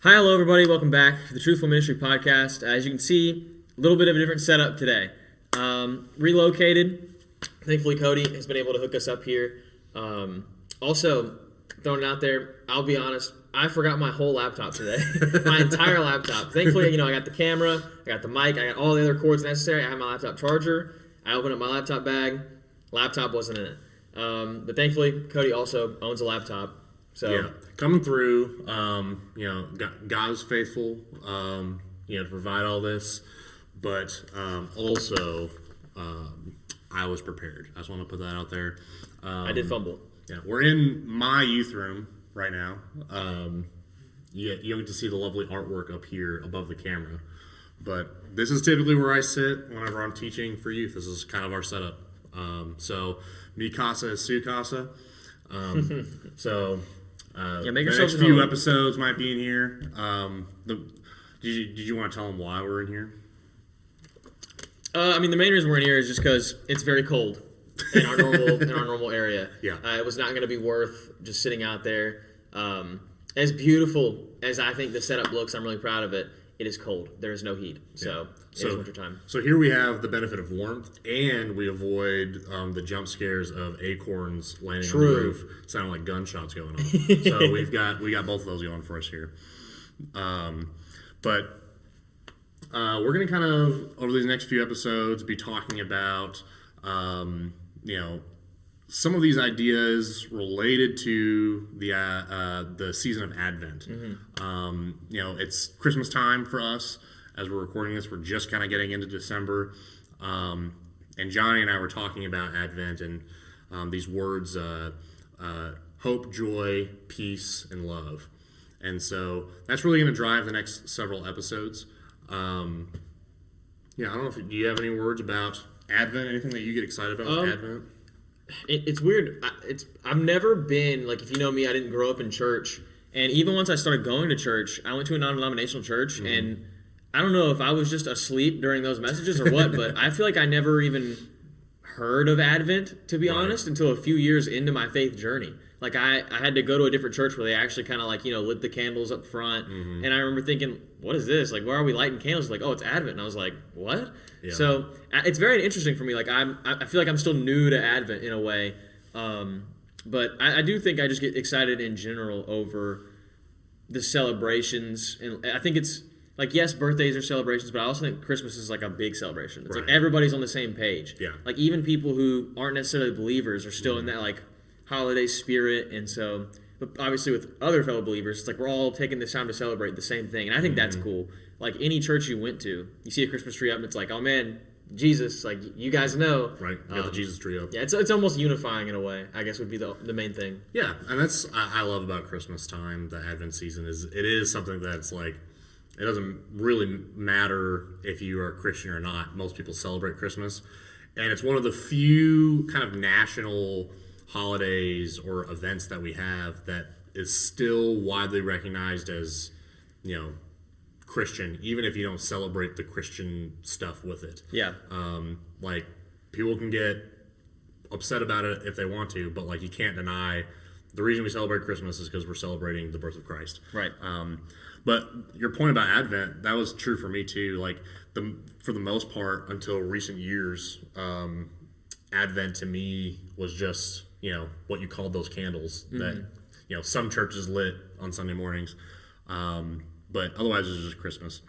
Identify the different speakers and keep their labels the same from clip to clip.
Speaker 1: Hi, hello, everybody. Welcome back to the Truthful Ministry podcast. As you can see, a little bit of a different setup today. Relocated. Thankfully, Cody has been able to hook us up here. Also, throwing it out there, I'll be honest, I forgot my whole laptop today. My entire laptop. Thankfully, I got the camera, I got the mic, I got all the other cords necessary. I have my laptop charger. I opened up my laptop bag. Laptop wasn't in it. But thankfully, Cody also owns a laptop. So
Speaker 2: yeah, coming through, God is faithful, to provide all this, but also I was prepared. I just want to put that out there.
Speaker 1: I did fumble.
Speaker 2: Yeah, we're in my youth room right now. You get to see the lovely artwork up here above the camera, but this is typically where I sit whenever I'm teaching for youth. This is kind of our setup. So mi casa is su casa.
Speaker 1: Make
Speaker 2: the
Speaker 1: yourself
Speaker 2: next few episodes might be in here. Did you want to tell them why we're in here?
Speaker 1: The main reason we're in here is just because it's very cold in our normal area.
Speaker 2: Yeah.
Speaker 1: It was not going to be worth just sitting out there. As beautiful as I think the setup looks, I'm really proud of it. It is cold. There is no heat, so it is winter time.
Speaker 2: So here we have the benefit of warmth, and we avoid the jump scares of acorns landing on the roof, sounding like gunshots going on. So we got both of those going for us here. But we're going to kind of over these next few episodes be talking about some of these ideas related to the season of Advent. Mm-hmm. It's Christmas time for us. As we're recording this, we're just kind of getting into December. And Johnny and I were talking about Advent and these words, hope, joy, peace, and love. And so that's really going to drive the next several episodes. I don't know do you have any words about Advent, anything that you get excited about with Advent?
Speaker 1: It's weird. I've never been, if you know me, I didn't grow up in church. And even once I started going to church, I went to a non-denominational church, mm-hmm. and I don't know if I was just asleep during those messages or what, but I feel like I never even heard of Advent, to be honest, until a few years into my faith journey. I had to go to a different church where they actually kind of lit the candles up front. Mm-hmm. And I remember thinking, what is this? Why are we lighting candles? Oh, it's Advent. And I was like, what? Yeah. So it's very interesting for me. I feel like I'm still new to Advent in a way. But I do think I just get excited in general over the celebrations. And I think it's yes, birthdays are celebrations, but I also think Christmas is a big celebration. It's everybody's on the same page.
Speaker 2: Yeah.
Speaker 1: Even people who aren't necessarily believers are still in that holiday spirit. And so, but obviously with other fellow believers, it's we're all taking this time to celebrate the same thing. And I think that's cool. Any church you went to, you see a Christmas tree up and it's oh man, Jesus, you guys know.
Speaker 2: Right, you got the Jesus tree up.
Speaker 1: Yeah, it's almost unifying in a way, I guess would be the main thing.
Speaker 2: Yeah, and that's I love about Christmas time, the Advent season, is it is something that's it doesn't really matter if you are a Christian or not. Most people celebrate Christmas. And it's one of the few kind of national holidays or events that we have that is still widely recognized as, Christian, even if you don't celebrate the Christian stuff with it.
Speaker 1: Yeah.
Speaker 2: People can get upset about it if they want to, but you can't deny the reason we celebrate Christmas is because we're celebrating the birth of Christ.
Speaker 1: Right.
Speaker 2: But your point about Advent, that was true for me too. For the most part, until recent years, Advent to me was just what you called those candles that some churches lit on Sunday mornings, but otherwise it was just Christmas.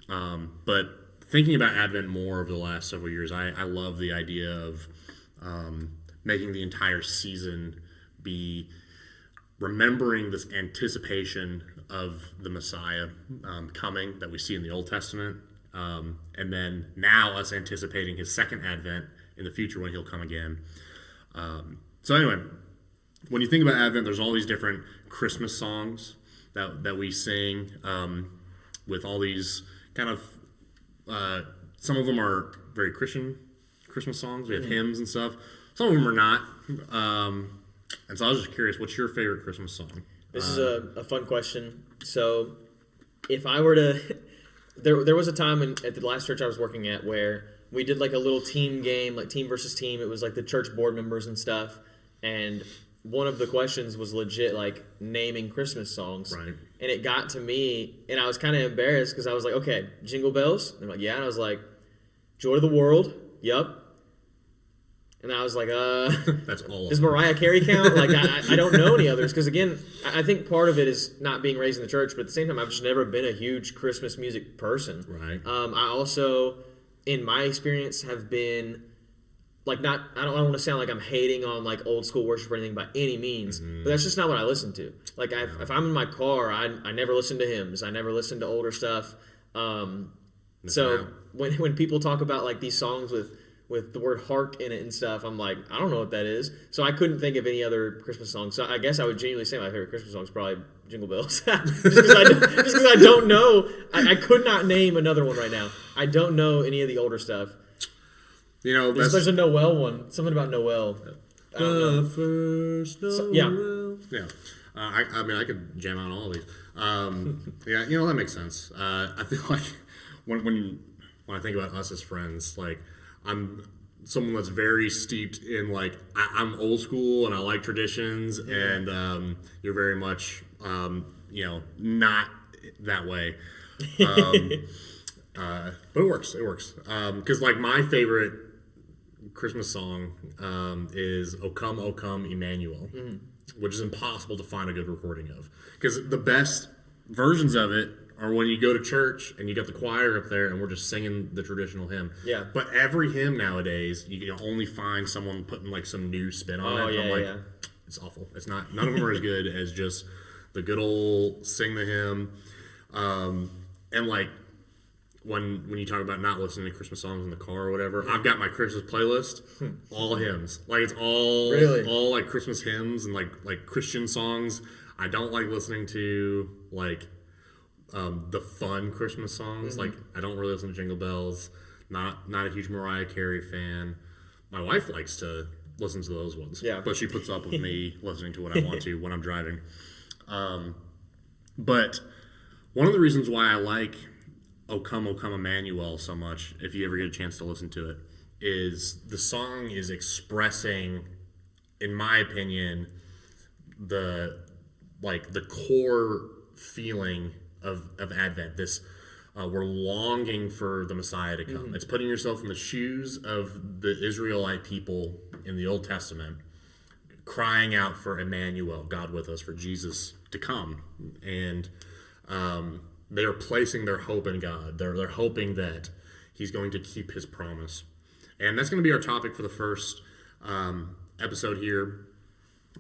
Speaker 2: But thinking about Advent more over the last several years, I love the idea of making the entire season be remembering this anticipation of the Messiah coming that we see in the Old Testament, and then now us anticipating his second advent in the future when he'll come again. So anyway, when you think about Advent, there's all these different Christmas songs that we sing with all these kind of, some of them are very Christian Christmas songs. We have hymns and stuff. Some of them are not. And so I was just curious, what's your favorite Christmas song?
Speaker 1: This is a fun question. So if I were to... There was a time at the last church I was working at where we did a little team game, team versus team. It was the church board members and stuff. And one of the questions was legit like naming Christmas songs.
Speaker 2: Right.
Speaker 1: And it got to me, and I was kind of embarrassed because I was like, okay, Jingle Bells? And they're like, yeah. And I was like, Joy to the World? Yup. And I was like,
Speaker 2: That's all.
Speaker 1: Does Mariah Carey count? Like, I don't know any others. Because, again, I think part of it is not being raised in the church, but at the same time, I've just never been a huge Christmas music person.
Speaker 2: Right.
Speaker 1: I also, in my experience, have been, like, I don't want to sound like I'm hating on, like, old school worship or anything by any means, but that's just not what I listen to. Like, if I'm in my car, I never listen to hymns. I never listen to older stuff. So when people talk about, like, these songs with the word hark in it and stuff, I'm like, I don't know what that is. So I couldn't think of any other Christmas songs. So I guess I would genuinely say my favorite Christmas song is probably Jingle Bells. just because I don't know. I could not name another one right now. I don't know any of the older stuff.
Speaker 2: You know,
Speaker 1: there's a Noel one. Something about Noel.
Speaker 2: The first Noel.
Speaker 1: Yeah.
Speaker 2: I mean, I could jam on all of these. Yeah, you know, that makes sense. I feel like when I think about us as friends, like, I'm someone that's very steeped in, like, I'm old school and I like traditions, and you're very much, you know, not that way. But it works. It works. Because, like, my favorite Christmas song is O Come, Emmanuel, which is impossible to find a good recording of. Because the best versions of it are when you go to church and you got the choir up there and we're just singing the traditional hymn.
Speaker 1: Yeah.
Speaker 2: But every hymn nowadays, you can only find someone putting, like, some new spin on it.
Speaker 1: Yeah,
Speaker 2: I'm like,
Speaker 1: yeah.
Speaker 2: It's awful. It's not. None of them are as good as just the good old sing the hymn. And, like, when you talk about not listening to Christmas songs in the car or whatever, I've got my Christmas playlist, all hymns. Like, it's all like Christmas hymns and like Christian songs. I don't like listening to, like, the fun Christmas songs. Like, I don't really listen to Jingle Bells. Not a huge Mariah Carey fan. My wife likes to listen to those ones.
Speaker 1: Yeah.
Speaker 2: But she puts up with me listening to what I want to when I'm driving. But one of the reasons why I like O Come, Emmanuel so much, if you ever get a chance to listen to it, is the song is expressing, in my opinion, the core feeling of Advent. This we're longing for the Messiah to come. It's putting yourself in the shoes of the Israelite people in the Old Testament, crying out for Emmanuel, God with us, for Jesus to come. And they are placing their hope in God. They're hoping that He's going to keep His promise. And that's going to be our topic for the first episode here,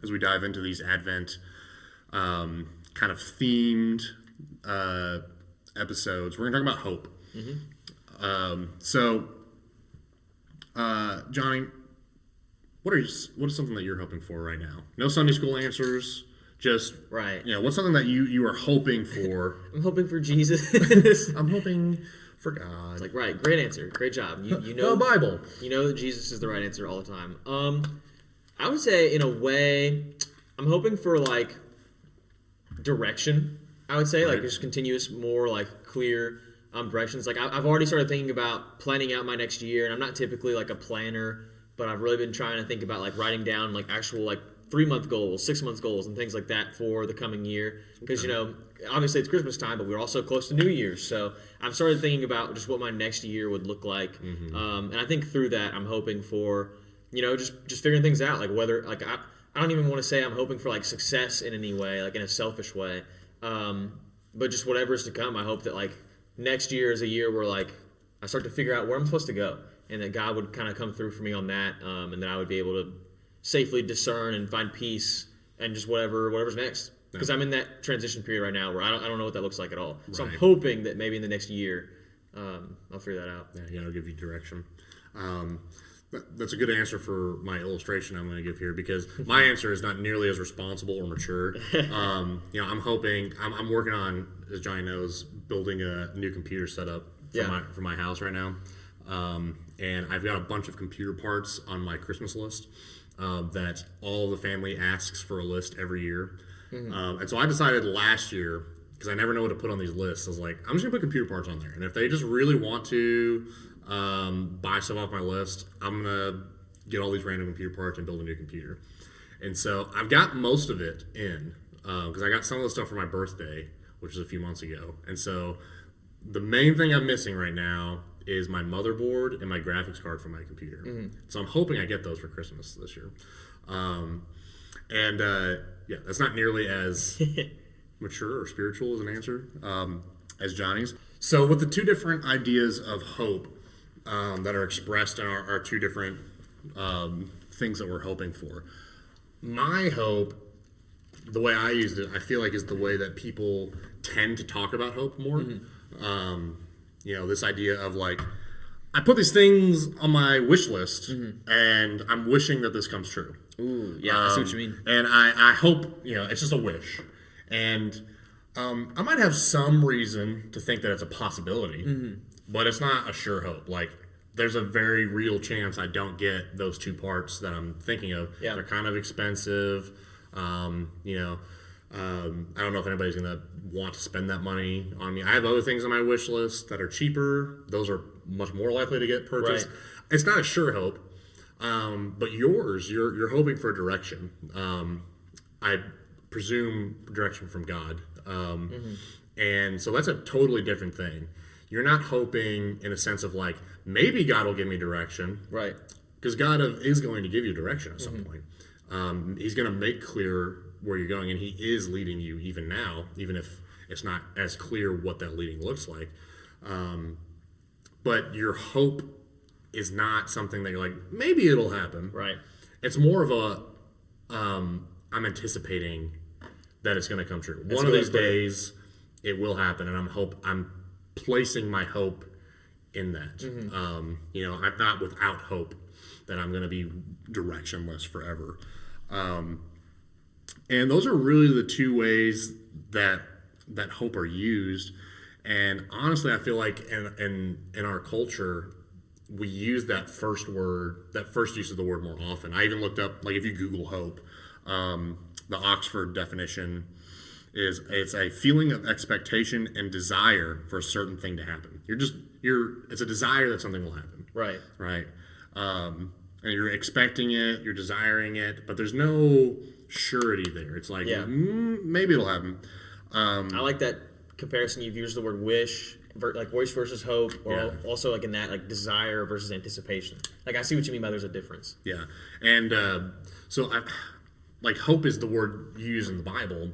Speaker 2: as we dive into these Advent kind of themed episodes. We're going to talk about hope. So, Johnny, what is something that you're hoping for right now? No Sunday school answers. Just,
Speaker 1: right.
Speaker 2: You know, what's something that you are hoping for?
Speaker 1: I'm hoping for Jesus.
Speaker 2: I'm hoping for God.
Speaker 1: It's like, right, great answer, great job. You know
Speaker 2: the Bible.
Speaker 1: You know that Jesus is the right answer all the time. I would say, in a way, I'm hoping for, like, direction. I would say, like, just continuous, more, like, clear directions. Like, I've already started thinking about planning out my next year, and I'm not typically, like, a planner, but I've really been trying to think about, like, writing down, like, actual, like, 3-month goals, 6-month goals, and things like that for the coming year. Because, you know, obviously it's Christmas time, but we're also close to New Year's. So I've started thinking about just what my next year would look like. And I think through that, I'm hoping for, you know, just figuring things out. Like, whether, like, I don't even want to say I'm hoping for, like, success in any way, like, in a selfish way. But just whatever is to come, I hope that, like, next year is a year where, like, I start to figure out where I'm supposed to go. And that God would kind of come through for me on that. And that I would be able to safely discern and find peace and just whatever's next. Because I'm in that transition period right now where I don't know what that looks like at all. So I'm hoping that maybe in the next year I'll figure that out.
Speaker 2: Yeah, it'll give you direction. That's a good answer for my illustration I'm going to give here, because my answer is not nearly as responsible or mature. You know, I'm hoping, I'm working on, as Johnny knows, building a new computer setup for my house right now. And I've got a bunch of computer parts on my Christmas list. That all of the family asks for a list every year. And so I decided last year, because I never know what to put on these lists, I was like, I'm just going to put computer parts on there. And if they just really want to buy stuff off my list, I'm going to get all these random computer parts and build a new computer. And so I've got most of it in because I got some of the stuff for my birthday, which was a few months ago. And so the main thing I'm missing right now is my motherboard and my graphics card for my computer. So I'm hoping I get those for Christmas this year. Yeah, that's not nearly as mature or spiritual as an answer as Johnny's. So with the two different ideas of hope that are expressed in our two different things that we're hoping for, my hope, the way I used it, I feel like is the way that people tend to talk about hope more. This idea of like, I put these things on my wish list and I'm wishing that this comes true.
Speaker 1: Ooh, yeah, I see what you mean.
Speaker 2: And I hope, it's just a wish. And I might have some reason to think that it's a possibility, but it's not a sure hope. Like, there's a very real chance I don't get those two parts that I'm thinking of.
Speaker 1: Yeah.
Speaker 2: They're kind of expensive. I don't know if anybody's going to want to spend that money on me. I have other things on my wish list that are cheaper. Those are much more likely to get purchased.
Speaker 1: Right.
Speaker 2: It's not a sure hope. But yours, you're hoping for direction. I presume direction from God. And so that's a totally different thing. You're not hoping in a sense of like, maybe God will give me direction.
Speaker 1: Right.
Speaker 2: Because God is going to give you direction at some point. He's going to make clear where you're going, and he is leading you even now, even if it's not as clear what that leading looks like. But your hope is not something that you're like, maybe it'll happen.
Speaker 1: Right.
Speaker 2: It's more of a, I'm anticipating that it's going to come true.
Speaker 1: That's
Speaker 2: One of these
Speaker 1: clear.
Speaker 2: days, it will happen, and I'm placing my hope in that. I'm not without hope that I'm going to be directionless forever. And those are really the two ways that hope are used. And honestly, I feel like in our culture, we use that first use of the word more often. I even looked up, like if you Google hope, the Oxford definition is it's a feeling of expectation and desire for a certain thing to happen. It's a desire that something will happen.
Speaker 1: Right.
Speaker 2: Right. And you're expecting it, you're desiring it, but there's no surety there. It's like, maybe it'll happen.
Speaker 1: I like that comparison. You've used the word wish, like wish versus hope, or also like in that, like desire versus anticipation. Like I see what you mean by there's a difference.
Speaker 2: Yeah. And hope is the word used in the Bible.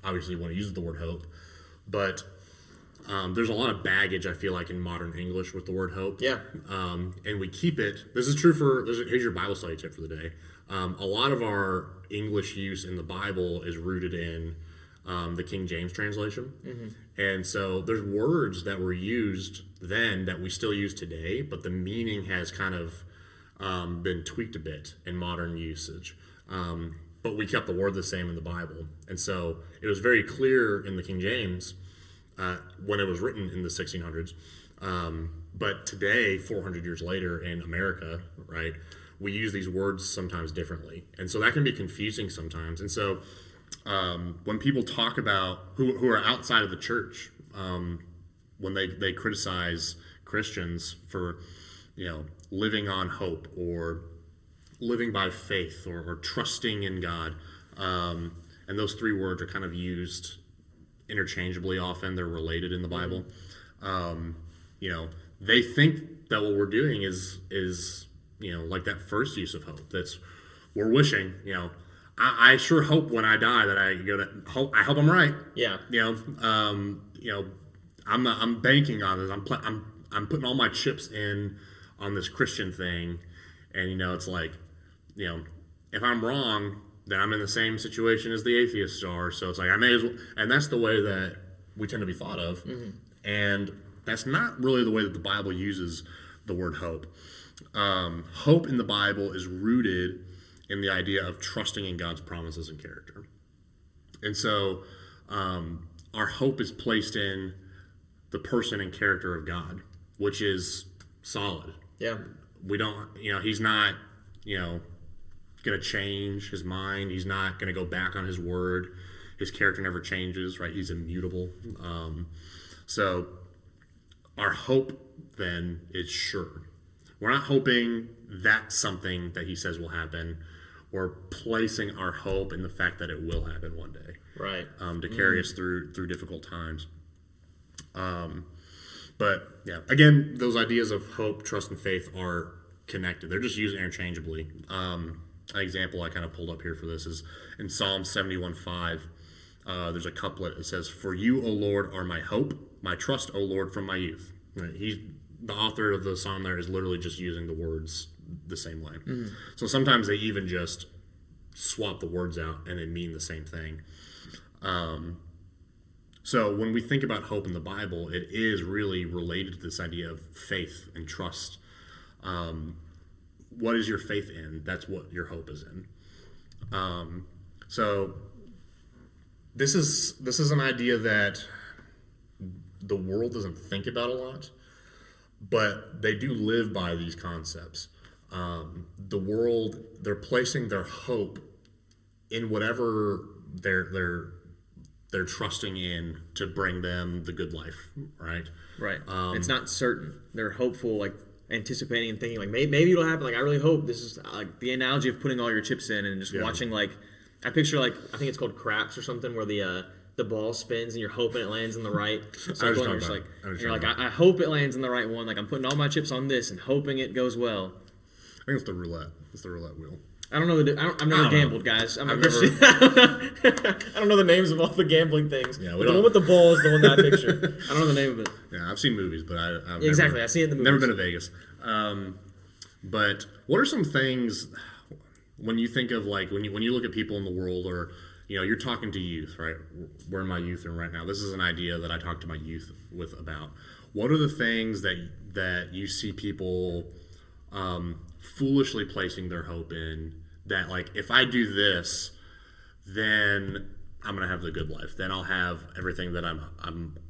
Speaker 2: Obviously, when it uses the word hope, but there's a lot of baggage, I feel like, in modern English with the word hope.
Speaker 1: Yeah.
Speaker 2: And we keep it. This is true here's your Bible study tip for the day. A lot of our English use in the Bible is rooted in the King James translation. And so there's words that were used then that we still use today, but the meaning has kind of been tweaked a bit in modern usage. But we kept the word the same in the Bible. And so it was very clear in the King James when it was written in the 1600s. But today, 400 years later in America, right, we use these words sometimes differently. And so that can be confusing sometimes. And so when people talk about who are outside of the church, when they criticize Christians for, living on hope or living by faith or trusting in God, and those three words are kind of used interchangeably often. They're related in the Bible. They think that what we're doing is like that first use of hope. That's we're wishing. I sure hope when I die that I go to hope. I hope I'm right.
Speaker 1: Yeah.
Speaker 2: I'm banking on this. I'm putting all my chips in on this Christian thing, and it's like, if I'm wrong, then I'm in the same situation as the atheists are. So it's like I may as well, and that's the way that we tend to be thought of, and that's not really the way that the Bible uses the word hope. Hope in the Bible is rooted in the idea of trusting in God's promises and character. And so our hope is placed in the person and character of God, which is solid.
Speaker 1: Yeah.
Speaker 2: We don't, he's not, going to change his mind. He's not going to go back on his word. His character never changes, right? He's immutable. So our hope then is sure. We're not hoping that's something that he says will happen. we're placing our hope in the fact that it will happen one day,
Speaker 1: right?
Speaker 2: To carry us through difficult times. But yeah, again, those ideas of hope, trust, and faith are connected. They're just used interchangeably. An example I kind of pulled up here for this is in Psalm 71:5. There's a couplet. It says, "For you, O Lord, are my hope, my trust, O Lord, from my youth." Right? The author of the psalm there is literally just using the words the same way. So sometimes they even just swap the words out and they mean the same thing. So when we think about hope in the Bible, it is really related to this idea of faith and trust. What is your faith in? That's what your hope is in. So this is an idea that the world doesn't think about a lot, but they do live by these concepts. The world, they're placing their hope in whatever they're trusting in to bring them the good life, right?
Speaker 1: Right. It's not certain. They're hopeful, like anticipating and thinking, like maybe it'll happen. Like I really hope this is like the analogy of putting all your chips in and just watching. Like I picture I think it's called craps or something, where the ball spins and you're hoping it lands in the right circle. And you're like, I hope it lands in the right one. Like I'm putting all my chips on this and hoping it goes well.
Speaker 2: I think it's the roulette. It's the roulette wheel.
Speaker 1: I don't know. I've never gambled, guys. I'm a Christian. I don't know the names of all the gambling things. Yeah, the one with the ball is the one that I picture. I don't know the name of it.
Speaker 2: Yeah, I've seen movies, but I've
Speaker 1: exactly. I see it in the movies.
Speaker 2: Never been to Vegas. But what are some things when you think of like when you look at people in the world, or you're talking to youth, right? We're in my youth room right now. This is an idea that I talk to my youth with about. What are the things that you see people foolishly placing their hope in? That like if I do this, then I'm gonna have the good life. Then I'll have everything that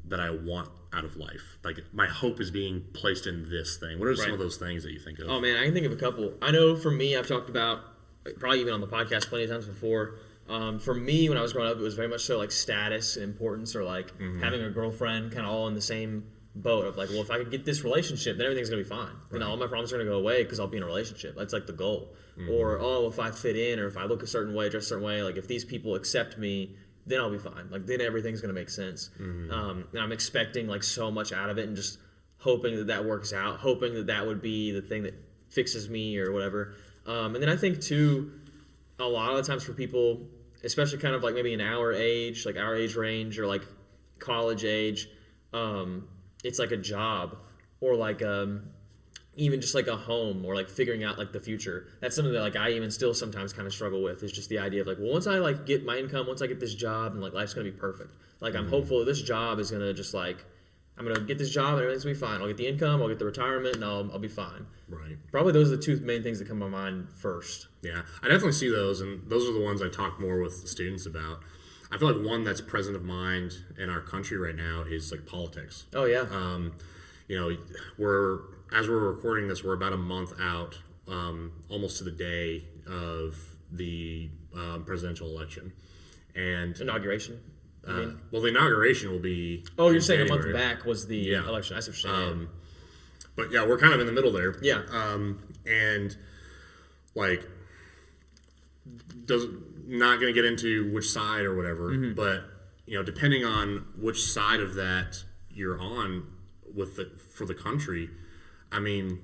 Speaker 2: that I want out of life. Like my hope is being placed in this thing. What are some of those things that you think of?
Speaker 1: Oh man, I can think of a couple. I know for me, I've talked about probably even on the podcast plenty of times before. For me, when I was growing up, it was very much so like status and importance, or like having a girlfriend, kind of all in the same boat of like, well, if I could get this relationship, then everything's gonna be fine. Right. All my problems are gonna go away because I'll be in a relationship. That's like the goal. Or if I fit in, or if I look a certain way, dress a certain way, like if these people accept me, then I'll be fine. Like then everything's gonna make sense. And I'm expecting like so much out of it, and just hoping that works out, hoping that would be the thing that fixes me or whatever. And then I think too, a lot of the times for people, especially kind of like maybe in our age range, or like college age, it's like a job, or like even just like a home, or like figuring out like the future. That's something that like I even still sometimes kind of struggle with, is just the idea of like, well, once I like get my income, once I get this job, and like life's gonna be perfect. Like I'm hopeful that this job is gonna just like, I'm gonna get this job and everything's gonna be fine. I'll get the income, I'll get the retirement, and I'll be fine.
Speaker 2: Right.
Speaker 1: Probably those are the two main things that come to my mind first.
Speaker 2: Yeah, I definitely see those, and those are the ones I talk more with the students about. I feel like one that's present of mind in our country right now is like politics.
Speaker 1: Oh yeah.
Speaker 2: We're recording this, we're about a month out, almost to the day of the presidential election, and
Speaker 1: inauguration.
Speaker 2: Well, the inauguration will be.
Speaker 1: Oh, you're saying January. A month back was the election. I see what you're saying.
Speaker 2: But yeah, we're kind of in the middle there.
Speaker 1: Yeah.
Speaker 2: And like, not going to get into which side or whatever, but depending on which side of that you're on for the country, I mean,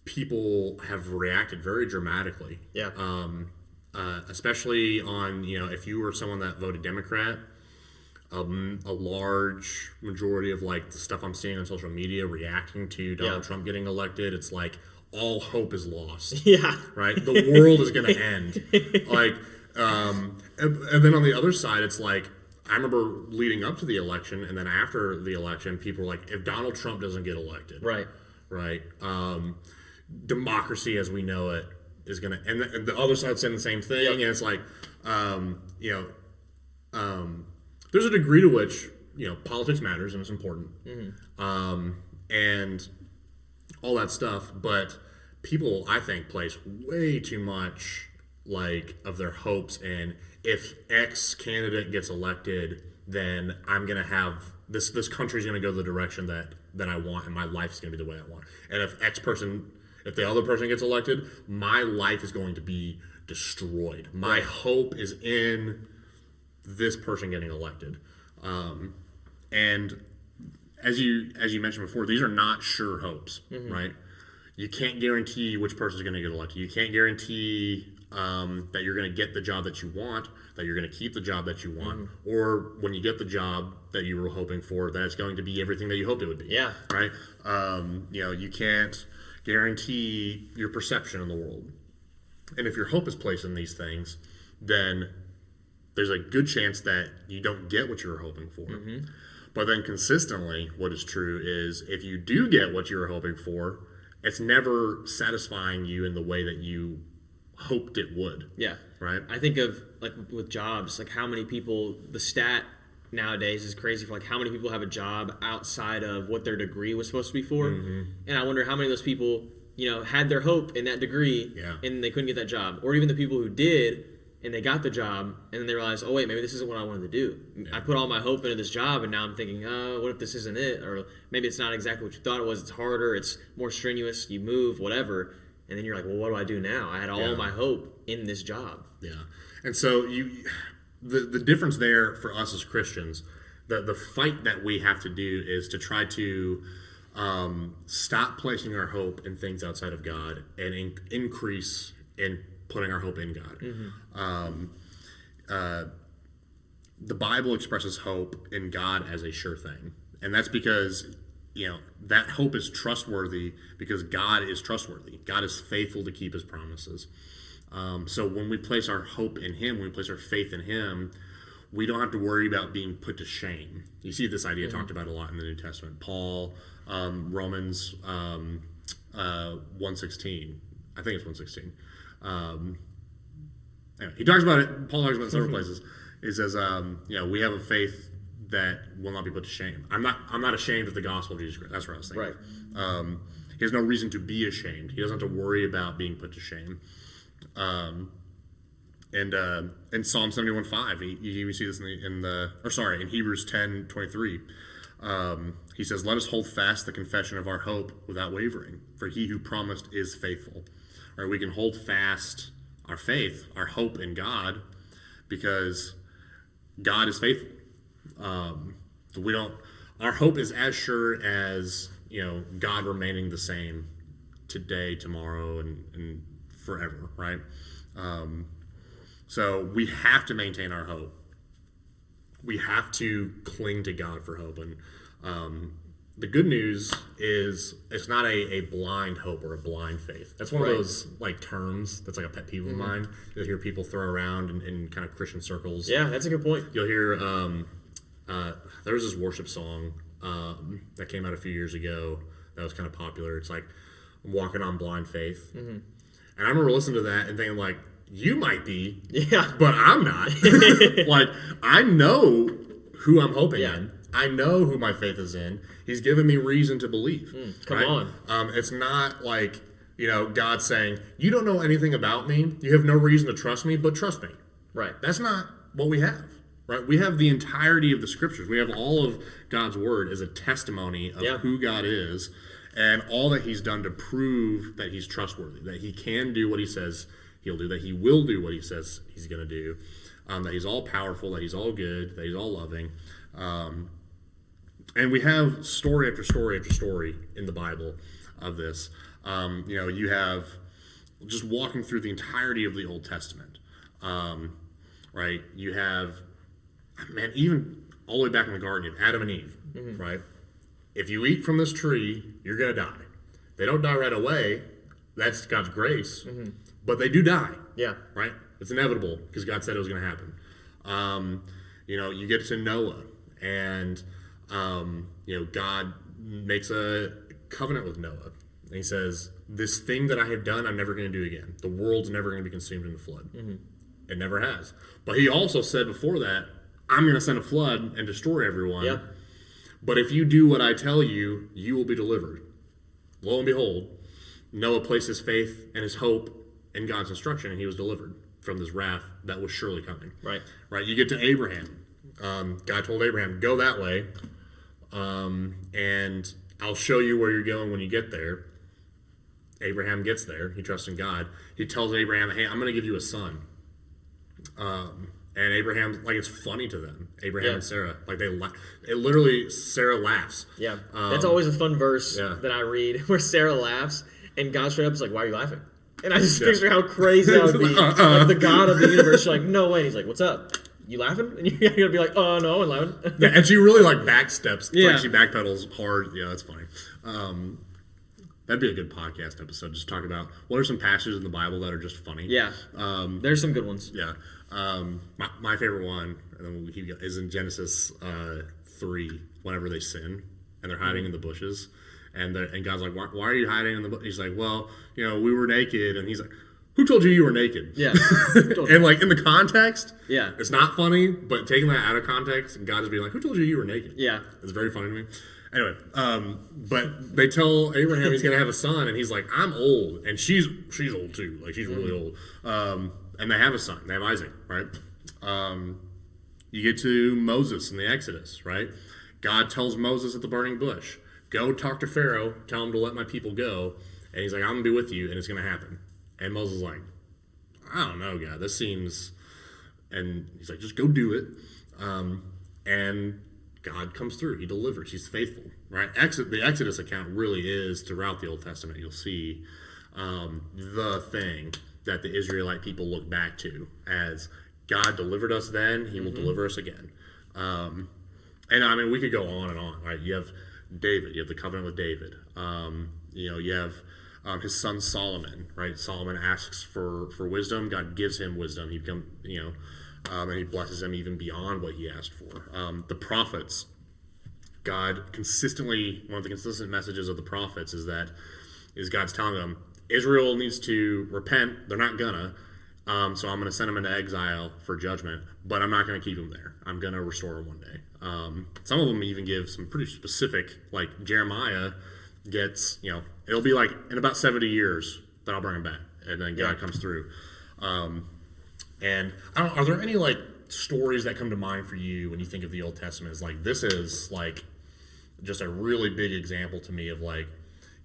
Speaker 2: people have reacted very dramatically.
Speaker 1: Yeah.
Speaker 2: Especially on if you were someone that voted Democrat. A large majority of like the stuff I'm seeing on social media reacting to Donald Trump getting elected, it's like all hope is lost.
Speaker 1: Yeah.
Speaker 2: Right? The world is going to end. Like, and then on the other side, it's like, I remember leading up to the election, and then after the election, people were like, if Donald Trump doesn't get elected.
Speaker 1: Right.
Speaker 2: Right. Democracy as we know it is going to, and the other side saying the same thing. Yep. And it's like, there's a degree to which politics matters and it's important, and all that stuff. But people, I think, place way too much like of their hopes in, if X candidate gets elected, then I'm gonna have this country's gonna go the direction that I want, and my life's gonna be the way I want. And if the other person gets elected, my life is going to be destroyed. My hope is in this person getting elected. And as you mentioned before, these are not sure hopes, right? You can't guarantee which person is going to get elected. You can't guarantee that you're going to get the job that you want, that you're going to keep the job that you want, or when you get the job that you were hoping for, that it's going to be everything that you hoped it would be.
Speaker 1: Yeah.
Speaker 2: Right? You can't guarantee your perception in the world. And if your hope is placed in these things, then there's a good chance that you don't get what you were hoping for. But then consistently, what is true is if you do get what you were hoping for, it's never satisfying you in the way that you hoped it would.
Speaker 1: Yeah.
Speaker 2: Right?
Speaker 1: I think of, like, with jobs, like, how many people, the stat nowadays is crazy for, like, how many people have a job outside of what their degree was supposed to be for. And I wonder how many of those people, had their hope in that degree and they couldn't get that job. Or even the people who did and they got the job and then they realized, oh, wait, maybe this isn't what I wanted to do. I put all my hope into this job and now I'm thinking, what if this isn't it? Or maybe it's not exactly what you thought it was. It's harder. It's more strenuous. You move, whatever. And then you're like, well, what do I do now? I had all my hope in this job.
Speaker 2: Yeah. And so the difference there for us as Christians, the fight that we have to do is to try to stop placing our hope in things outside of God and increase in putting our hope in God. The Bible expresses hope in God as a sure thing. And that's because that hope is trustworthy because God is trustworthy. God is faithful to keep his promises. So when we place our hope in him, when we place our faith in him, we don't have to worry about being put to shame. You see this idea talked about a lot in the New Testament. Paul, Romans 1:16. I think it's 1:16. He talks about it. Paul talks about it several places. He says, we have a faith that will not be put to shame. I'm not ashamed of the gospel of Jesus Christ. That's what I was thinking.
Speaker 1: Right.
Speaker 2: He has no reason to be ashamed. He doesn't have to worry about being put to shame. And in Psalm 71:5, you even see this in Hebrews 10:23. He says, "Let us hold fast the confession of our hope without wavering, for he who promised is faithful." Right? We can hold fast our faith, our hope in God, because God is faithful. Our hope is as sure as God remaining the same today, tomorrow, and forever, right? So we have to maintain our hope. We have to cling to God for hope. And the good news is it's not a blind hope or a blind faith. That's one of those terms that's like a pet peeve of mine. You'll hear people throw around in kind of Christian circles.
Speaker 1: Yeah, that's a good point.
Speaker 2: You'll hear there was this worship song that came out a few years ago that was kind of popular. It's like, I'm walking on blind faith. And I remember listening to that and thinking, like, you might be, but I'm not. Like, I know who I'm hoping in. I know who my faith is in. He's given me reason to believe.
Speaker 1: Come on.
Speaker 2: It's not like, God saying, you don't know anything about me. You have no reason to trust me, but trust me.
Speaker 1: Right.
Speaker 2: That's not what we have. Right? We have the entirety of the scriptures. We have all of God's word as a testimony of who God is and all that he's done to prove that he's trustworthy, that he can do what he says he'll do, that he will do what he says he's going to do, that he's all powerful, that he's all good, that he's all loving. And we have story after story after story in the Bible of this. You have just walking through the entirety of the Old Testament, right? You have, even all the way back in the garden, you have Adam and Eve, right? If you eat from this tree, you're going to die. They don't die right away. That's God's grace. But they do die. Yeah. Right? It's inevitable because God said it was going to happen. You get to Noah and, God makes a covenant with Noah. And he says, this thing that I have done, I'm never going to do again. The world's never going to be consumed in the flood. It never has. But he also said before that, I'm going to send a flood and destroy everyone. Yep. But if you do what I tell you, you will be delivered. Lo and behold, Noah placed his faith and his hope in God's instruction, and he was delivered from this wrath that was surely coming. Right. You get to Abraham. God told Abraham, go that way, and I'll show you where you're going when you get there. Abraham gets there. He trusts in God. He tells Abraham, hey, I'm going to give you a son. And Abraham, like, it's funny to them. Abraham and Sarah, like, it literally, Sarah laughs.
Speaker 1: Yeah. That's always a fun verse
Speaker 2: Yeah.
Speaker 1: that I read where Sarah laughs and God straight up is like, why are you laughing? And I just picture how crazy that would be. Like the God of the universe, you're like, no way. And he's like, what's up? You laughing? And you're going to be like, oh, no, I'm laughing.
Speaker 2: Yeah, and she really, like, backsteps.
Speaker 1: Yeah.
Speaker 2: Like, she backpedals hard. Yeah, that's funny. That'd be a good podcast episode. Just talk about what are some passages in the Bible that are just funny.
Speaker 1: Yeah. There's some good ones.
Speaker 2: Yeah. My favorite one, and then we'll keep going, is in Genesis 3, whenever they sin, and they're hiding in the bushes. And God's like, why are you hiding in the bush? He's like, well, we were naked. And he's like, who told you were naked?
Speaker 1: Yeah.
Speaker 2: And, like, in the context,
Speaker 1: yeah,
Speaker 2: it's not funny, but taking that out of context, and God just being like, who told you were naked?
Speaker 1: Yeah.
Speaker 2: It's very funny to me. Anyway, but they tell Abraham he's going to have a son, and he's like, I'm old. And she's old, too. Like, she's really old. And they have a son. They have Isaac, right? You get to Moses in the Exodus, right? God tells Moses at the burning bush, go talk to Pharaoh, tell him to let my people go. And he's like, I'm going to be with you, and it's going to happen. And Moses is like, I don't know, God, this seems... And he's like, just go do it. And God comes through. He delivers. He's faithful, right? The Exodus account really is, throughout the Old Testament, you'll see the thing that the Israelite people look back to as God delivered us then, he will deliver us again. And I mean, we could go on and on, right? You have David, you have the covenant with David. You have his son Solomon, right? Solomon asks for wisdom. God gives him wisdom. He becomes, and he blesses him even beyond what he asked for. The prophets, God consistently, one of the consistent messages of the prophets is God's telling them, Israel needs to repent. They're not gonna. So I'm going to send them into exile for judgment, but I'm not going to keep them there. I'm going to restore them one day. Some of them even give some pretty specific, like Jeremiah gets, it'll be like in about 70 years that I'll bring them back. And then God comes through. And I don't know, are there any like stories that come to mind for you when you think of the Old Testament? It's like, this is like just a really big example to me of like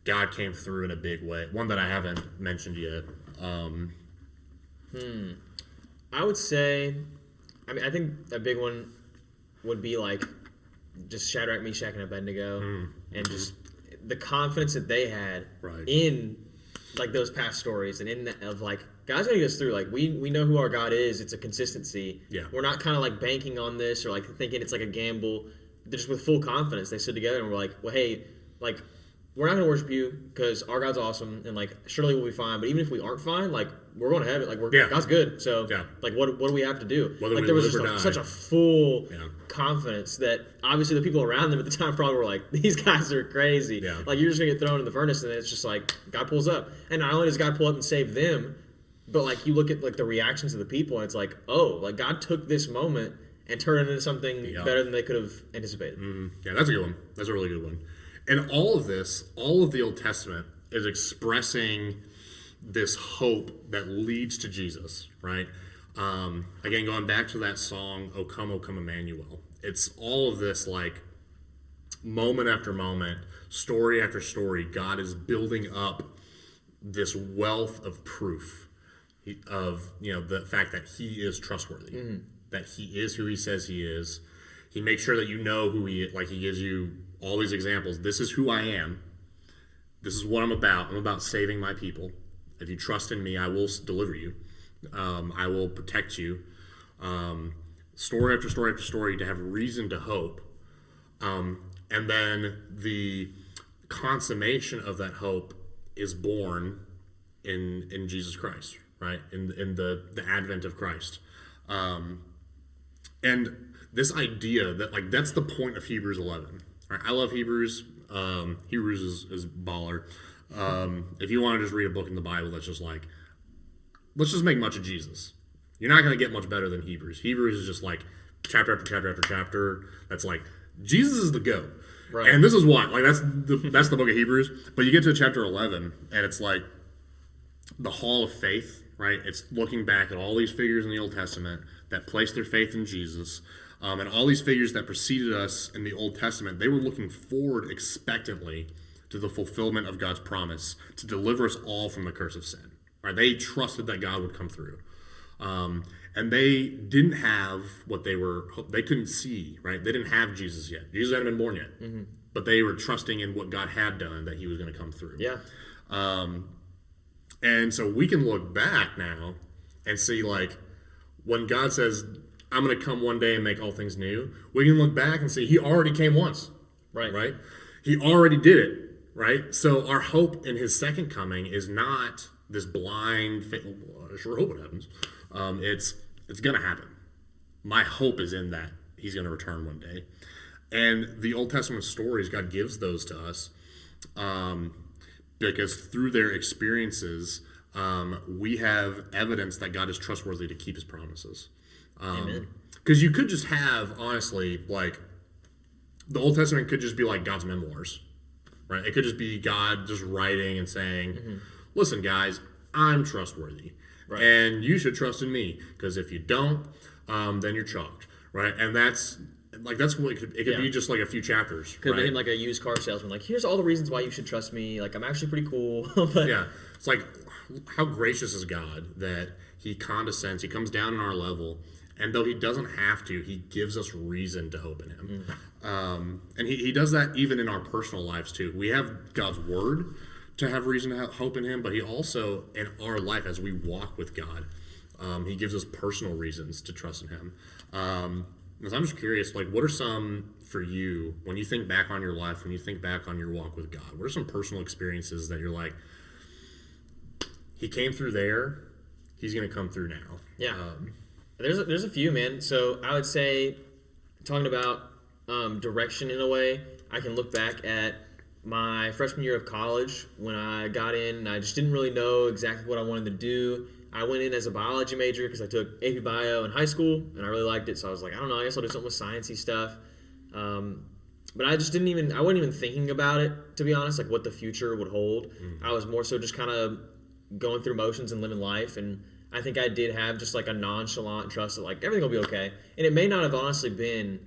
Speaker 2: God came through in a big way. One that I haven't mentioned yet.
Speaker 1: I would say, I think a big one would be like just Shadrach, Meshach, and Abednego, and just the confidence that they had in like those past stories and in of like God's gonna get us through. Like we know who our God is. It's a consistency.
Speaker 2: Yeah.
Speaker 1: We're not kind of like banking on this or like thinking it's like a gamble. They're just with full confidence. They stood together and we're like, well, hey, like we're not gonna worship you because our God's awesome and like surely we'll be fine. But even if we aren't fine, like we're going to heaven. Like God's good. So like what do we have to do?
Speaker 2: Whether
Speaker 1: like
Speaker 2: we
Speaker 1: there was
Speaker 2: live
Speaker 1: just
Speaker 2: or
Speaker 1: such a full
Speaker 2: Yeah.
Speaker 1: confidence that obviously the people around them at the time probably were like, these guys are crazy.
Speaker 2: Yeah.
Speaker 1: Like you're just gonna get thrown in the furnace and it's just like God pulls up. And not only does God pull up and save them, but like you look at like the reactions of the people and it's like, oh, like God took this moment and turned it into something better than they could have anticipated.
Speaker 2: Yeah, that's a good one. That's a really good one. And all of this, all of the Old Testament is expressing this hope that leads to Jesus, right? Again, going back to that song, O Come, Emmanuel. It's all of this like moment after moment, story after story, God is building up this wealth of proof of, the fact that he is trustworthy, that he is who he says he is. He makes sure that you know who he is. Like he gives you all these examples. This is who I am. This is what I'm about. I'm about saving my people. If you trust in me, I will deliver you. I will protect you. Story after story after story to have reason to hope. And then the consummation of that hope is born in Jesus Christ, right? In the advent of Christ. And this idea that like that's the point of Hebrews 11. Right? I love Hebrews. Hebrews is baller. If you want to just read a book in the Bible that's just like, let's just make much of Jesus. You're not going to get much better than Hebrews. Hebrews is just like chapter after chapter after chapter. That's like Jesus is the GOAT. Right. And this is why. Like that's the book of Hebrews. But you get to chapter 11 and it's like the hall of faith, right? It's looking back at all these figures in the Old Testament that placed their faith in Jesus. And all these figures that preceded us in the Old Testament, they were looking forward expectantly to the fulfillment of God's promise to deliver us all from the curse of sin. Right? They trusted that God would come through. And they didn't have what they couldn't see, right? They didn't have Jesus yet. Jesus hadn't been born yet. Mm-hmm. But they were trusting in what God had done, that he was going to come through.
Speaker 1: Yeah.
Speaker 2: And so we can look back now and see, like, when God says, I'm going to come one day and make all things new, we can look back and see he already came once. Right? He already did it, right? So our hope in his second coming is not this blind faith. Well, I sure hope it happens. It's going to happen. My hope is in that he's going to return one day. And the Old Testament stories, God gives those to us because through their experiences, we have evidence that God is trustworthy to keep his promises.
Speaker 1: Amen.
Speaker 2: Because you could just have, honestly, like, the Old Testament could just be like God's memoirs, right? It could just be God just writing and saying, listen, guys, I'm trustworthy. Right. And you should trust in me, because if you don't, then you're chalked, right? And that's what it could be, just like a few chapters.
Speaker 1: Could have been like a used car salesman, like, here's all the reasons why you should trust me. Like, I'm actually pretty cool. But
Speaker 2: yeah, it's like, how gracious is God that he condescends, he comes down on our level, and though he doesn't have to, he gives us reason to hope in him. And he does that even in our personal lives too. We have God's word to have reason to have hope in him, but he also, in our life as we walk with God, he gives us personal reasons to trust in him. So I'm just curious, like, what are some, for you, when you think back on your life, when you think back on your walk with God, what are some personal experiences that you're like, he came through there, he's going to come through now?
Speaker 1: Yeah. There's a few, man. So I would say, talking about direction in a way, I can look back at my freshman year of college when I got in and I just didn't really know exactly what I wanted to do. I went in as a biology major because I took AP Bio in high school and I really liked it. So I was like, I don't know, I guess I'll do something with sciencey stuff. But I just I wasn't even thinking about it, to be honest, like what the future would hold. I was more so just kind of going through motions and living life. And I think I did have just like a nonchalant trust that like everything will be okay. And it may not have honestly been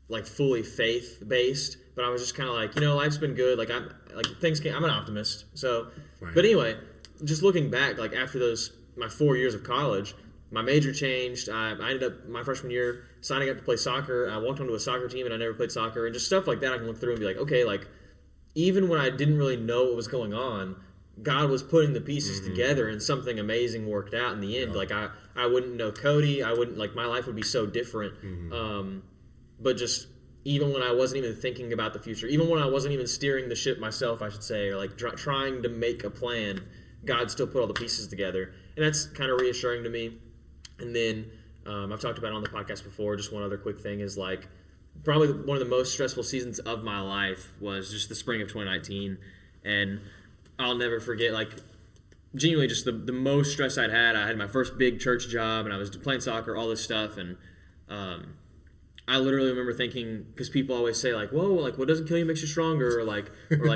Speaker 1: like fully faith-based, but I was just kind of like, life's been good. Like I'm an optimist. So, right. But anyway, just looking back, like after my 4 years of college, my major changed. I ended up my freshman year signing up to play soccer. I walked onto a soccer team and I never played soccer, and just stuff like that. I can look through and be like, okay, like even when I didn't really know what was going on, God was putting the pieces together and something amazing worked out in the end. Yeah. Like I wouldn't know Cody. I wouldn't, like, my life would be so different. But just even when I wasn't even thinking about the future, even when I wasn't even steering the ship myself, I should say, or like trying to make a plan, God still put all the pieces together. And that's kind of reassuring to me. And then I've talked about it on the podcast before. Just one other quick thing is, like, probably one of the most stressful seasons of my life was just the spring of 2019. And I'll never forget, like, genuinely just the most stress I'd had. I had my first big church job, and I was playing soccer, all this stuff. And I literally remember thinking, because people always say, like, whoa, like, what doesn't kill you makes you stronger, or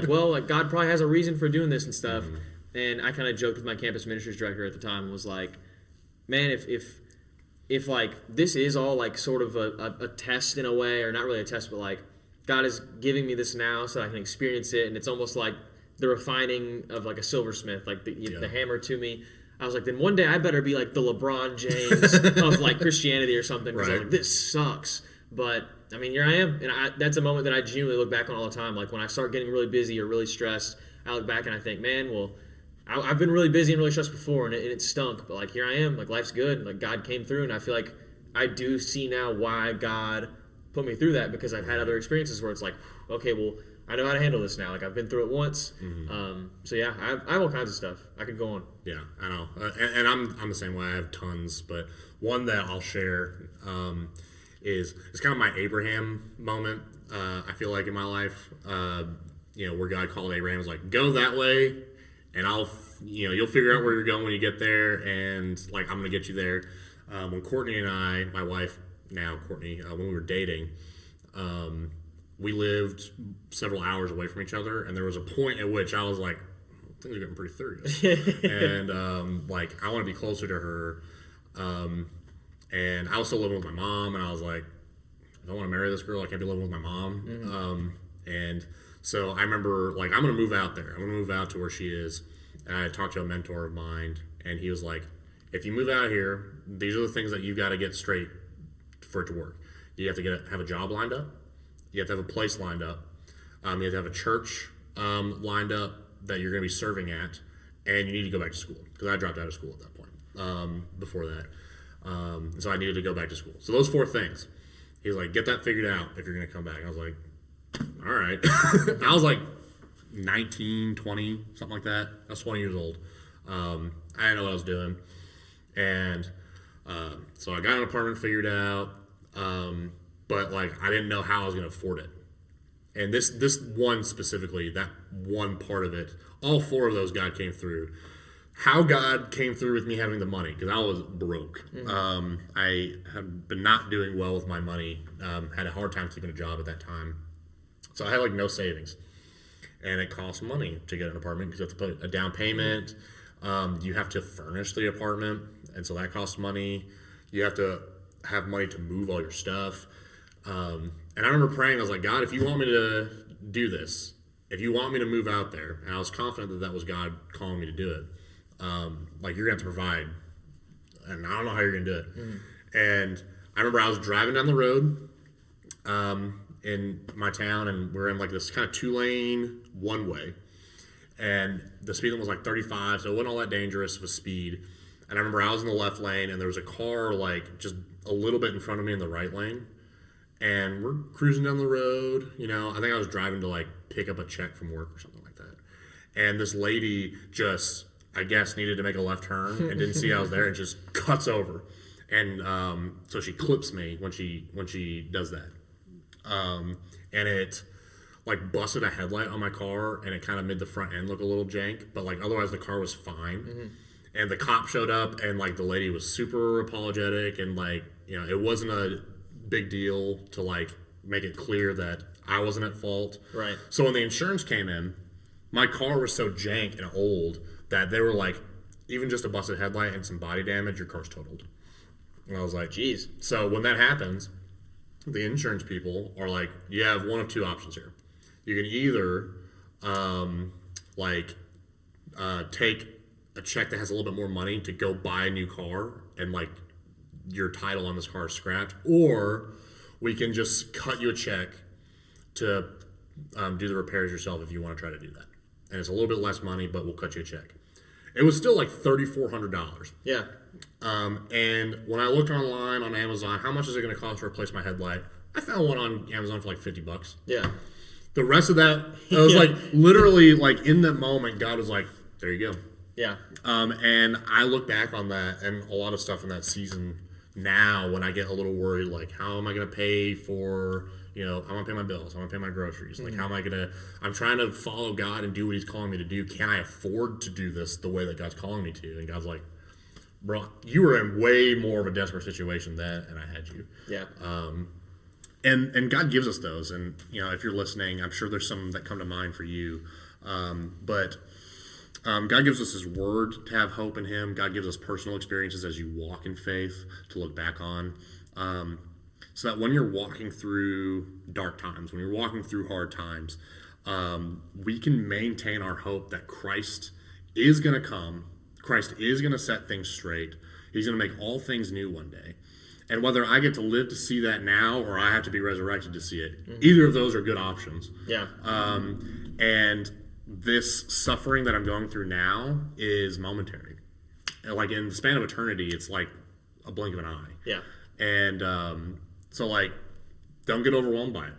Speaker 1: well, like, God probably has a reason for doing this and stuff. And I kind of joked with my campus ministries director at the time and was like, man, if like, this is all, like, sort of a test in a way, or not really a test, but, like, God is giving me this now so I can experience it, and it's almost like the refining of, like, a silversmith, like the hammer to me. I was like, then one day I better be like the LeBron James of, like, Christianity or something, because I was like, this sucks. But I mean, here I am, and that's a moment that I genuinely look back on all the time. Like, when I start getting really busy or really stressed, I look back and I think, man, well, I've been really busy and really stressed before, and it stunk. But, like, here I am, like, life's good. Like, God came through, and I feel like I do see now why God put me through that, because I've had other experiences where it's like, okay, well, I know how to handle this now. Like, I've been through it once. So yeah, I have all kinds of stuff. I could go on.
Speaker 2: Yeah, I know, and I'm the same way. I have tons, but one that I'll share is it's kind of my Abraham moment. I feel like in my life, where God called Abraham, was like, go that way, and you'll figure out where you're going when you get there, and, like, I'm gonna get you there. When Courtney and I, my wife now, Courtney, when we were dating, we lived several hours away from each other, and there was a point at which I was like, things are getting pretty serious, and like, I want to be closer to her. And I was still living with my mom, and I was like, I don't want to marry this girl. I can't be living with my mom. And so I remember, like, I'm going to move out there. I'm going to move out to where she is. And I talked to a mentor of mine, and he was like, if you move out here, these are the things that you've got to get straight for it to work. You have to have a job lined up. You have to have a place lined up. You have to have a church lined up that you're going to be serving at. And you need to go back to school. Because I dropped out of school at that point before that. So I needed to go back to school. So those 4 things. He was like, get that figured out if you're going to come back. I was like, all right. I was like 19, 20, something like that. I was 20 years old. I didn't know what I was doing. And so I got an apartment figured out. But like I didn't know how I was going to afford it. And this one specifically, that one part of it, all 4 of those God came through. How God came through with me having the money, because I was broke. I had been not doing well with my money. Had a hard time keeping a job at that time. So I had like no savings. And it costs money to get an apartment because you have to put a down payment. You have to furnish the apartment. And so that costs money. You have to have money to move all your stuff. And I remember praying, I was like, God, if you want me to do this, if you want me to move out there, and I was confident that that was God calling me to do it, like you're going to have to provide, and I don't know how you're going to do it. And I remember I was driving down the road in my town, and we're in like this kind of 2-lane one-way, and the speed limit was like 35, so it wasn't all that dangerous of a speed. And I remember I was in the left lane, and there was a car like just a little bit in front of me in the right lane. And we're cruising down the road, you know. I think I was driving to like pick up a check from work or something like that. And this lady just, I guess, needed to make a left turn and didn't see I was there and just cuts over. And so she clips me when she does that. And it like busted a headlight on my car, and it kind of made the front end look a little jank. But like otherwise the car was fine. And the cop showed up, and like the lady was super apologetic, and like, you know, it wasn't a big deal to like make it clear that I wasn't at fault.
Speaker 1: Right.
Speaker 2: So when the insurance came in, my car was so jank and old that they were like, even just a busted headlight and some body damage, your car's totaled. And I was like, geez. So when that happens, the insurance people are like, you have one of 2 options here. You can either take a check that has a little bit more money to go buy a new car, and like your title on this car is scrapped, or we can just cut you a check to do the repairs yourself if you want to try to do that. And it's a little bit less money, but we'll cut you a check. It was still like $3,400.
Speaker 1: Yeah.
Speaker 2: And when I looked online on Amazon, how much is it going to cost to replace my headlight? I found one on Amazon for like $50.
Speaker 1: Yeah.
Speaker 2: The rest of that, it was like literally like in that moment, God was like, there you go.
Speaker 1: Yeah.
Speaker 2: And I look back on that and a lot of stuff in that season now when I get a little worried, like, how am I going to pay for, you know, I want to pay my bills, I want to pay my groceries. Like, how am I going to, I'm trying to follow God and do what he's calling me to do. Can I afford to do this the way that God's calling me to? And God's like, bro, you were in way more of a desperate situation then, and I had you.
Speaker 1: Yeah.
Speaker 2: And God gives us those. And, you know, if you're listening, I'm sure there's some that come to mind for you. But God gives us his word to have hope in him. God gives us personal experiences as you walk in faith to look back on. So that when you're walking through dark times, when you're walking through hard times, we can maintain our hope that Christ is going to come. Christ is going to set things straight. He's going to make all things new one day. And whether I get to live to see that now or I have to be resurrected to see it, either of those are good options.
Speaker 1: Yeah.
Speaker 2: And this suffering that I'm going through now is momentary. Like in the span of eternity, it's like a blink of an eye.
Speaker 1: Yeah.
Speaker 2: And so like, don't get overwhelmed by it.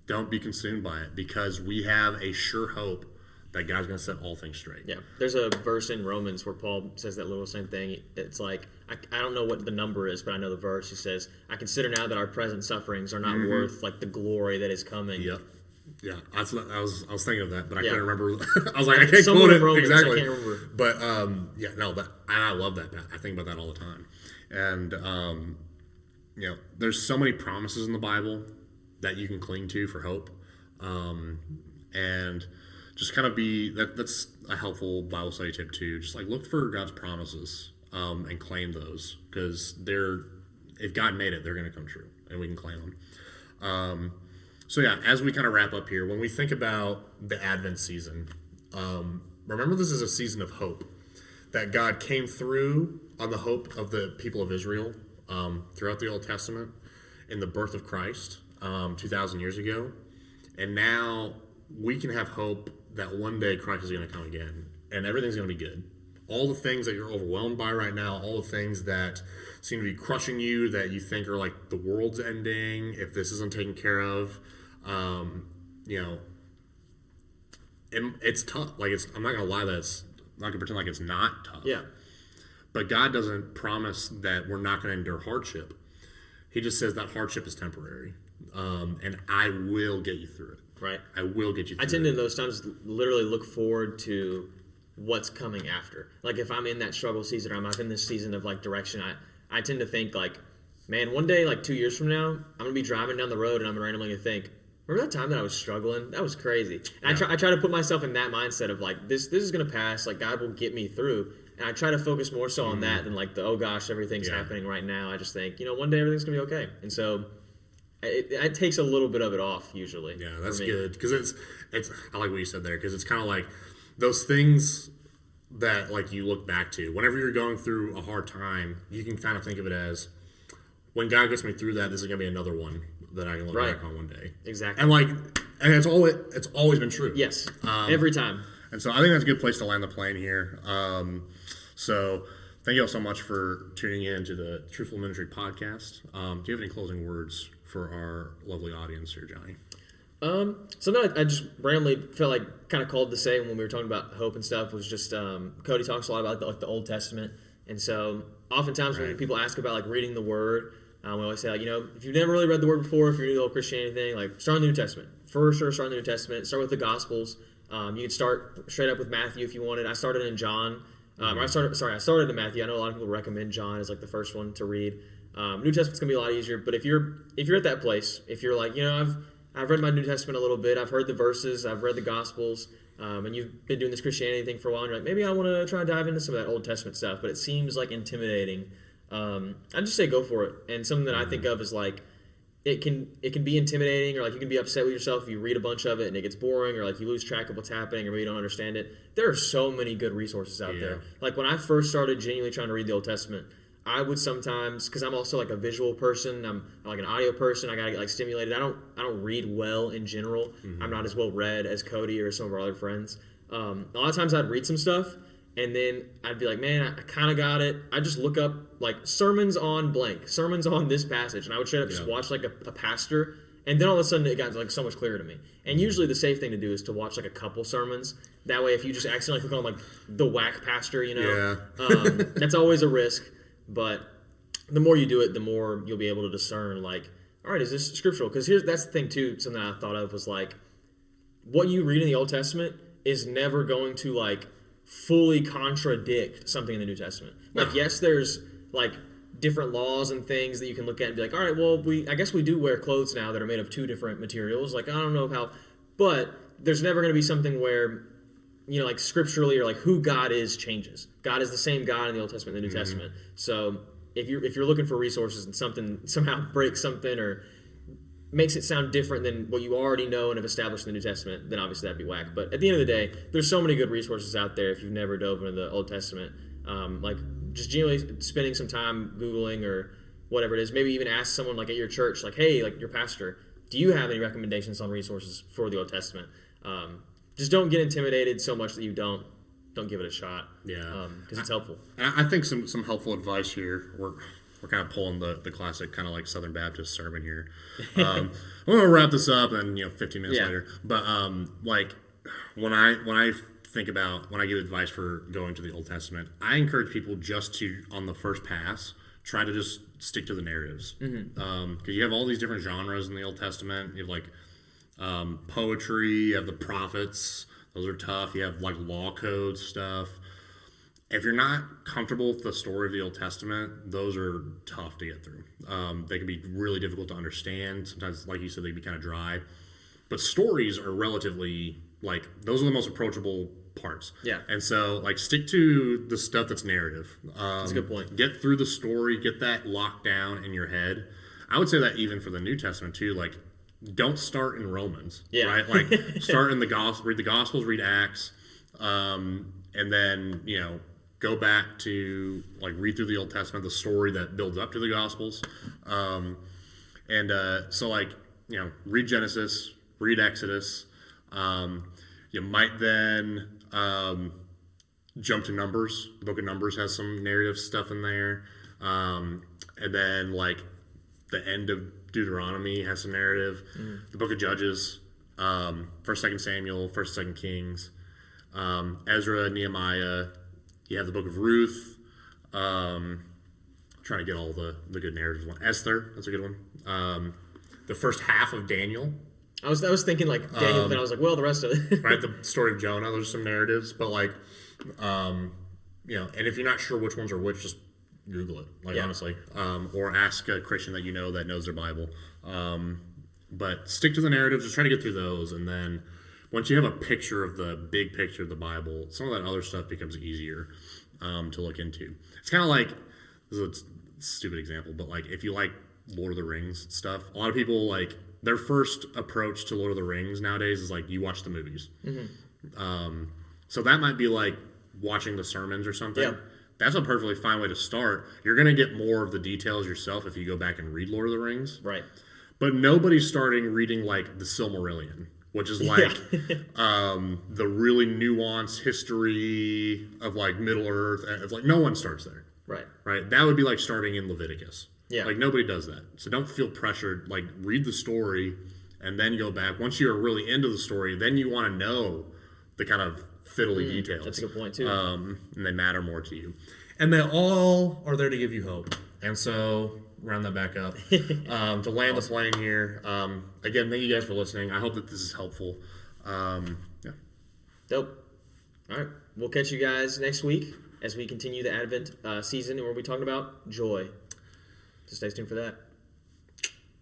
Speaker 2: Don't be consumed by it, because we have a sure hope that God's going to set all things straight.
Speaker 1: Yeah. There's a verse in Romans where Paul says that little same thing. It's like, I don't know what the number is, but I know the verse. He says, I consider now that our present sufferings are not worth like the glory that is coming.
Speaker 2: Yep. Yeah, I was thinking of that, but I couldn't remember. I was like, I can't
Speaker 1: Somewhere
Speaker 2: quote it
Speaker 1: Romans,
Speaker 2: exactly.
Speaker 1: I can't remember.
Speaker 2: But I love that. I think about that all the time. And you know, there's so many promises in the Bible that you can cling to for hope, and just kind of that's a helpful Bible study tip too. Just like look for God's promises and claim those, because if God made it, they're going to come true, and we can claim them. So yeah, as we kind of wrap up here, when we think about the Advent season, remember this is a season of hope. That God came through on the hope of the people of Israel throughout the Old Testament in the birth of Christ 2,000 years ago. And now we can have hope that one day Christ is going to come again and everything's going to be good. All the things that you're overwhelmed by right now, all the things that seem to be crushing you, that you think are like the world's ending, if this isn't taken care of, it's tough. Like, I'm not going to lie that I'm not going to pretend like it's not tough.
Speaker 1: Yeah.
Speaker 2: But God doesn't promise that we're not going to endure hardship. He just says that hardship is temporary. And I will get you through it.
Speaker 1: Right.
Speaker 2: I will get you through it.
Speaker 1: I tend to in those times literally look forward to what's coming after. Like if I'm in that struggle season or I'm in this season of like direction, I tend to think like, man, one day, like 2 years from now, I'm going to be driving down the road and I'm randomly going to think, remember that time that I was struggling? That was crazy. And I try to put myself in that mindset of like, this is going to pass. Like God will get me through. And I try to focus more so on that than like the, oh gosh, everything's happening right now. I just think, one day everything's going to be okay. And so it takes a little bit of it off usually.
Speaker 2: Yeah, that's good. Because it's I like what you said there, because it's kind of like those things that like you look back to. Whenever you're going through a hard time, you can kind of think of it as, when God gets me through that, this is going to be another one that I can look back on one day.
Speaker 1: Exactly.
Speaker 2: And it's always been true.
Speaker 1: Yes. Every time.
Speaker 2: And so I think that's a good place to land the plane here. So thank you all so much for tuning in to the Truthful Ministry podcast. Do you have any closing words for our lovely audience here, Johnny?
Speaker 1: Something I just randomly felt like kind of called to say when we were talking about hope and stuff was just Cody talks a lot about the Old Testament, and so oftentimes when people ask about like reading the Word, we always say like, if you've never really read the Word before, if you're new to the old Christianity thing, like start in the New Testament. For sure, start in the New Testament. Start with the Gospels. You can start straight up with Matthew if you wanted. I started in John. I started in Matthew. I know a lot of people recommend John as like the first one to read. New Testament's gonna be a lot easier, but if you're at that place, if you're like, I've read my New Testament a little bit, I've heard the verses, I've read the Gospels, and you've been doing this Christianity thing for a while, and you're like, maybe I want to try and dive into some of that Old Testament stuff, but it seems like intimidating. I'd just say go for it. And something that I think of is like, it can be intimidating, or like you can be upset with yourself if you read a bunch of it and it gets boring, or like you lose track of what's happening, or maybe you don't understand it. There are so many good resources out there. Like when I first started genuinely trying to read the Old Testament, I would sometimes, because I'm also like a visual person, I'm like an audio person, I gotta get like stimulated. I don't read well in general. I'm not as well read as Cody or some of our other friends. A lot of times I'd read some stuff and then I'd be like, man, I kind of got it. I just look up like sermons on blank, sermons on this passage, and I would straight up just watch like a pastor, and then all of a sudden it got like so much clearer to me. And usually the safe thing to do is to watch like a couple sermons. That way, if you just accidentally click on like the whack pastor, that's always a risk. But the more you do it, the more you'll be able to discern, like, all right, is this scriptural? Because that's the thing, too, something I thought of was, like, what you read in the Old Testament is never going to, like, fully contradict something in the New Testament. Like, yes, there's, like, different laws and things that you can look at and be like, all right, well, I guess we do wear clothes now that are made of two different materials. Like, I don't know how, but there's never going to be something where, like scripturally or like who God is changes. God is the same God in the Old Testament and the New Testament. So if you're looking for resources and something somehow breaks something or makes it sound different than what you already know and have established in the New Testament, then obviously that'd be whack. But at the end of the day, there's so many good resources out there if you've never dove into the Old Testament. Like just generally spending some time Googling or whatever it is. Maybe even ask someone like at your church, like, hey, like your pastor, do you have any recommendations on resources for the Old Testament? Just don't get intimidated so much that you don't give it a shot. Yeah, because it's helpful.
Speaker 2: I think some helpful advice here. We're kind of pulling the classic kind of like Southern Baptist sermon here. I'm gonna wrap this up and 15 minutes later. But like when I think about when I give advice for going to the Old Testament, I encourage people just to on the first pass try to just stick to the narratives because you have all these different genres in the Old Testament. You have like poetry, you have the prophets, those are tough. You have like law code stuff. If you're not comfortable with the story of the Old Testament, those are tough to get through. They can be really difficult to understand. Sometimes, like you said, they can be kind of dry. But stories are relatively, like, those are the most approachable parts.
Speaker 1: Yeah.
Speaker 2: And so, like, stick to the stuff that's narrative.
Speaker 1: That's a good point.
Speaker 2: Get through the story, get that locked down in your head. I would say that even for the New Testament, too, like, don't start in Romans.
Speaker 1: Yeah.
Speaker 2: Right? Like, start in the gospel, read the Gospels, read Acts, and then, go back to, like, read through the Old Testament, the story that builds up to the Gospels. So, like, read Genesis, read Exodus. You might then jump to Numbers. The book of Numbers has some narrative stuff in there. And then, like, the end of Deuteronomy has some narrative. The book of Judges, 1st, 2nd Samuel, 1st, 2nd Kings, Ezra, Nehemiah. You have the book of Ruth. Trying to get all the good narratives. Esther, that's a good one. The first half of Daniel.
Speaker 1: I was thinking like Daniel, then I was like, well, the rest of it.
Speaker 2: Right, the story of Jonah. There's some narratives, but like, and if you're not sure which ones are which, just Google it. Like, honestly, or ask a Christian that that knows their Bible. But stick to the narratives. Just try to get through those, and then once you have a picture of the big picture of the Bible, some of that other stuff becomes easier to look into. It's kind of like, this is a stupid example, but like if you like Lord of the Rings stuff, a lot of people like their first approach to Lord of the Rings nowadays is like you watch the movies. So that might be like watching the sermons or something.
Speaker 1: Yeah.
Speaker 2: That's a perfectly fine way to start. You're going to get more of the details yourself if you go back and read Lord of the Rings.
Speaker 1: Right.
Speaker 2: But nobody's starting reading like the Silmarillion, which is like the really nuanced history of like Middle Earth. It's like no one starts there.
Speaker 1: Right.
Speaker 2: Right. That would be like starting in Leviticus.
Speaker 1: Yeah.
Speaker 2: Like nobody does that. So don't feel pressured. Like read the story and then go back. Once you're really into the story, then you want to know the kind of fiddly details.
Speaker 1: That's a good point too.
Speaker 2: And they matter more to you. And they all are there to give you hope. And so round that back up. To land the plane here. Again, thank you guys for listening. I hope that this is helpful. Yeah.
Speaker 1: Dope. All right. We'll catch you guys next week as we continue the Advent season and we'll be talking about joy. So stay tuned for that.